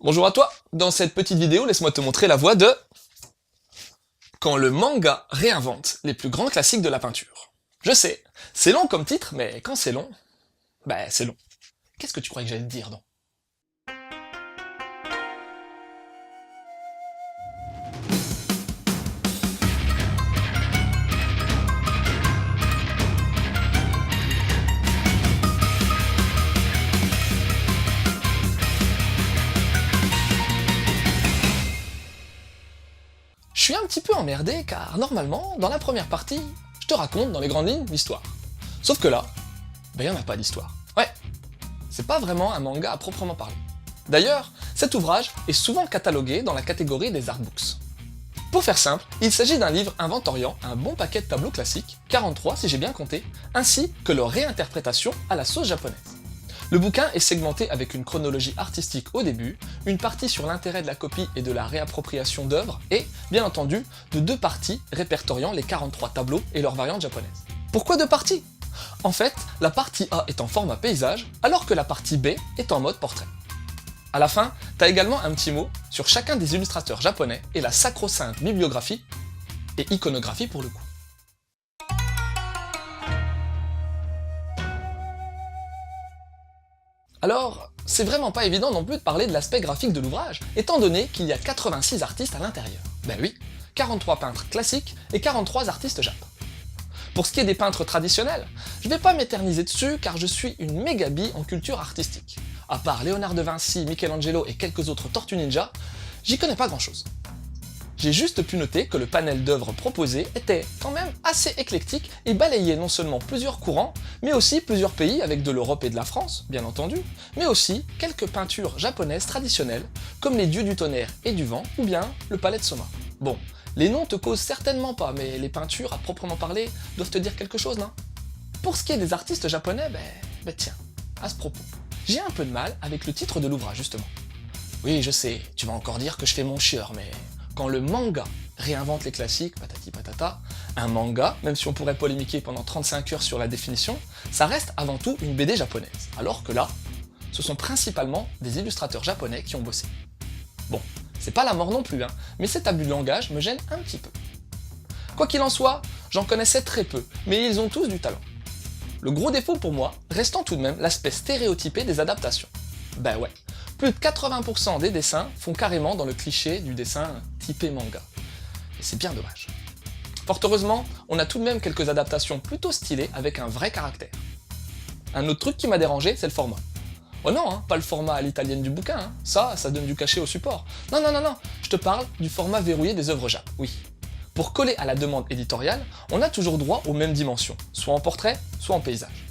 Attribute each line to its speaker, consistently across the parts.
Speaker 1: Bonjour à toi. Dans cette petite vidéo, laisse-moi te montrer la voie de quand le manga réinvente les plus grands classiques de la peinture. Je sais, c'est long comme titre, mais quand c'est long, c'est long. Qu'est-ce que tu croyais que j'allais te dire, donc? Je suis un petit peu emmerdé car normalement, dans la première partie, je te raconte dans les grandes lignes l'histoire. Sauf que là, il n'y en a pas d'histoire. Ouais, c'est pas vraiment un manga à proprement parler. D'ailleurs, cet ouvrage est souvent catalogué dans la catégorie des artbooks. Pour faire simple, il s'agit d'un livre inventoriant un bon paquet de tableaux classiques, 43 si j'ai bien compté, ainsi que leur réinterprétation à la sauce japonaise. Le bouquin est segmenté avec une chronologie artistique au début, une partie sur l'intérêt de la copie et de la réappropriation d'œuvres, et, bien entendu, de deux parties répertoriant les 43 tableaux et leurs variantes japonaises. Pourquoi deux parties? En fait, la partie A est en format paysage, alors que la partie B est en mode portrait. À la fin, t'as également un petit mot sur chacun des illustrateurs japonais et la sacro-sainte bibliographie, et iconographie pour le coup. Alors, c'est vraiment pas évident non plus de parler de l'aspect graphique de l'ouvrage, étant donné qu'il y a 86 artistes à l'intérieur. Ben oui, 43 peintres classiques et 43 artistes jap. Pour ce qui est des peintres traditionnels, je vais pas m'éterniser dessus car je suis une méga bille en culture artistique. À part Léonard de Vinci, Michelangelo et quelques autres Tortues Ninja, j'y connais pas grand chose. J'ai juste pu noter que le panel d'œuvres proposées était quand même assez éclectique et balayait non seulement plusieurs courants, mais aussi plusieurs pays avec de l'Europe et de la France, bien entendu, mais aussi quelques peintures japonaises traditionnelles, comme les dieux du tonnerre et du vent, ou bien le palais de Soma. Bon, les noms te causent certainement pas, mais les peintures, à proprement parler, doivent te dire quelque chose, non? Pour ce qui est des artistes japonais, tiens, à ce propos, j'ai un peu de mal avec le titre de l'ouvrage, justement. Oui, je sais, tu vas encore dire que je fais mon chieur, mais quand le manga réinvente les classiques, patati patata, un manga, même si on pourrait polémiquer pendant 35 heures sur la définition, ça reste avant tout une BD japonaise, alors que là, ce sont principalement des illustrateurs japonais qui ont bossé. Bon, c'est pas la mort non plus, mais cet abus de langage me gêne un petit peu. Quoi qu'il en soit, j'en connaissais très peu, mais ils ont tous du talent. Le gros défaut pour moi restant tout de même l'aspect stéréotypé des adaptations. Ben ouais, plus de 80% des dessins font carrément dans le cliché du dessin typé manga. Et c'est bien dommage. Fort heureusement, on a tout de même quelques adaptations plutôt stylées avec un vrai caractère. Un autre truc qui m'a dérangé, c'est le format. Oh non, pas le format à l'italienne du bouquin, ça donne du cachet au support. Non, je te parle du format verrouillé des œuvres jap, oui. Pour coller à la demande éditoriale, on a toujours droit aux mêmes dimensions, soit en portrait, soit en paysage.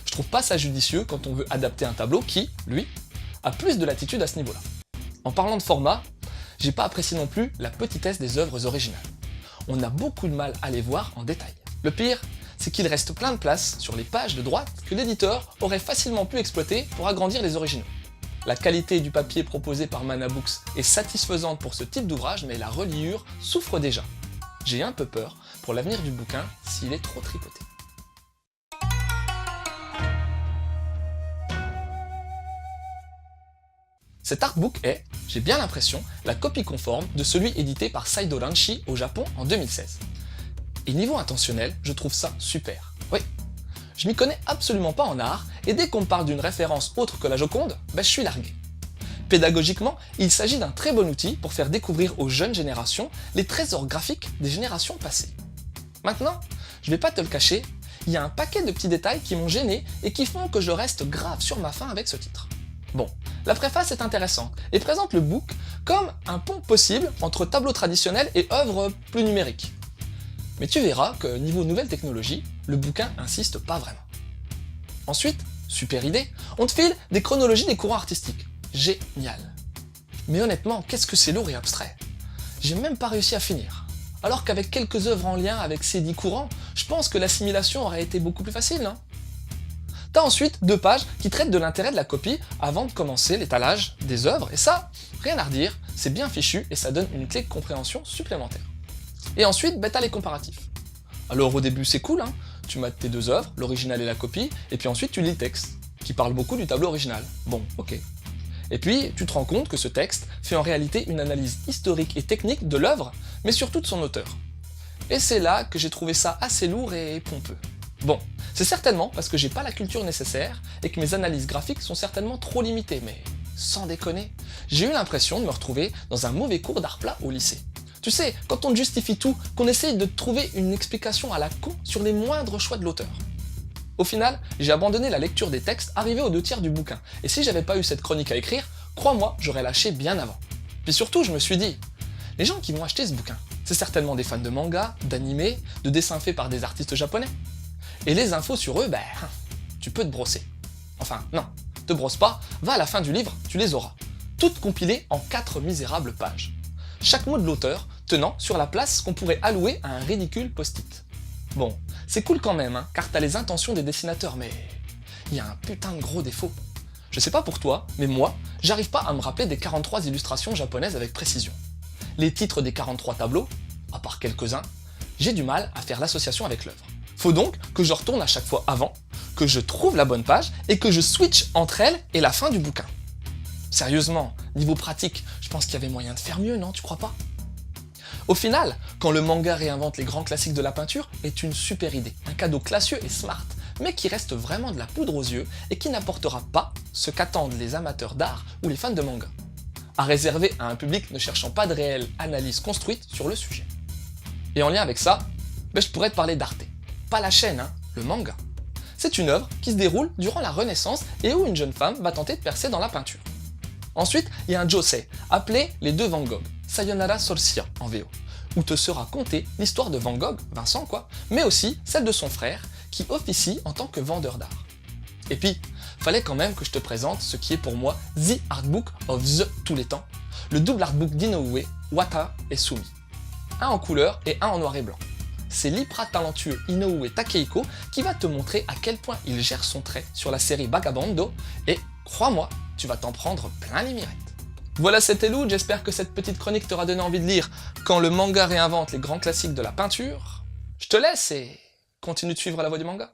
Speaker 1: Je trouve pas ça judicieux quand on veut adapter un tableau qui, lui, a plus de latitude à ce niveau-là. En parlant de format, j'ai pas apprécié non plus la petitesse des œuvres originales. On a beaucoup de mal à les voir en détail. Le pire, c'est qu'il reste plein de place sur les pages de droite que l'éditeur aurait facilement pu exploiter pour agrandir les originaux. La qualité du papier proposé par Mana Books est satisfaisante pour ce type d'ouvrage, mais la reliure souffre déjà. J'ai un peu peur pour l'avenir du bouquin s'il est trop tripoté. Cet artbook est, j'ai bien l'impression, la copie conforme de celui édité par Saido Ranchi au Japon en 2016. Et niveau intentionnel, je trouve ça super. Oui, je m'y connais absolument pas en art, et dès qu'on me parle d'une référence autre que la Joconde, je suis largué. Pédagogiquement, il s'agit d'un très bon outil pour faire découvrir aux jeunes générations les trésors graphiques des générations passées. Maintenant, je vais pas te le cacher, il y a un paquet de petits détails qui m'ont gêné et qui font que je reste grave sur ma faim avec ce titre. Bon, la préface est intéressante et présente le book comme un pont possible entre tableaux traditionnels et œuvres plus numériques. Mais tu verras que niveau nouvelle technologie, le bouquin insiste pas vraiment. Ensuite, super idée, on te file des chronologies des courants artistiques. Génial. Mais honnêtement, qu'est-ce que c'est lourd et abstrait? J'ai même pas réussi à finir. Alors qu'avec quelques œuvres en lien avec ces 10 courants, je pense que l'assimilation aurait été beaucoup plus facile, non? T'as ensuite 2 pages qui traitent de l'intérêt de la copie avant de commencer l'étalage des œuvres, et ça, rien à redire, c'est bien fichu et ça donne une clé de compréhension supplémentaire. Et ensuite, t'as les comparatifs. Alors au début c'est cool, tu mates tes 2 œuvres, l'original et la copie, et puis ensuite tu lis le texte, qui parle beaucoup du tableau original. Bon, ok. Et puis, tu te rends compte que ce texte fait en réalité une analyse historique et technique de l'œuvre, mais surtout de son auteur. Et c'est là que j'ai trouvé ça assez lourd et pompeux. Bon, c'est certainement parce que j'ai pas la culture nécessaire et que mes analyses graphiques sont certainement trop limitées, mais sans déconner, j'ai eu l'impression de me retrouver dans un mauvais cours d'art plat au lycée. Tu sais, quand on te justifie tout, qu'on essaye de trouver une explication à la con sur les moindres choix de l'auteur. Au final, j'ai abandonné la lecture des textes arrivé aux 2/3 du bouquin, et si j'avais pas eu cette chronique à écrire, crois-moi, j'aurais lâché bien avant. Puis surtout, je me suis dit, les gens qui vont acheter ce bouquin, c'est certainement des fans de manga, d'anime, de dessins faits par des artistes japonais. Et les infos sur eux, tu peux te brosser. Enfin, non, te brosse pas, va à la fin du livre, tu les auras. Toutes compilées en 4 misérables pages. Chaque mot de l'auteur tenant sur la place qu'on pourrait allouer à un ridicule post-it. Bon, c'est cool quand même, hein, car t'as les intentions des dessinateurs, mais il y a un putain de gros défaut. Je sais pas pour toi, mais moi, j'arrive pas à me rappeler des 43 illustrations japonaises avec précision. Les titres des 43 tableaux, à part quelques-uns, j'ai du mal à faire l'association avec l'œuvre. Faut donc que je retourne à chaque fois avant, que je trouve la bonne page et que je switch entre elle et la fin du bouquin. Sérieusement, niveau pratique, je pense qu'il y avait moyen de faire mieux, non, tu crois pas? Au final, quand le manga réinvente les grands classiques de la peinture, est une super idée, un cadeau classieux et smart, mais qui reste vraiment de la poudre aux yeux et qui n'apportera pas ce qu'attendent les amateurs d'art ou les fans de manga. À réserver à un public ne cherchant pas de réelle analyse construite sur le sujet. Et en lien avec ça, je pourrais te parler d'Arte. Pas la chaîne, hein, le manga. C'est une œuvre qui se déroule durant la Renaissance et où une jeune femme va tenter de percer dans la peinture. Ensuite, il y a un josei, appelé Les Deux Van Gogh, Sayonara Solskjaer en VO, où te sera contée l'histoire de Van Gogh, Vincent quoi, mais aussi celle de son frère, qui officie en tant que vendeur d'art. Et puis, fallait quand même que je te présente ce qui est pour moi The Artbook of the tous les temps, le double artbook d'Inoue, Wata et Sumi. Un en couleur et un en noir et blanc. C'est l'hyper talentueux Inoue Takehiko qui va te montrer à quel point il gère son trait sur la série Vagabondo, et crois-moi, tu vas t'en prendre plein les mirettes. Voilà, c'était Lou, j'espère que cette petite chronique t'aura donné envie de lire Quand le manga réinvente les grands classiques de la peinture. Je te laisse et continue de suivre la voie du manga.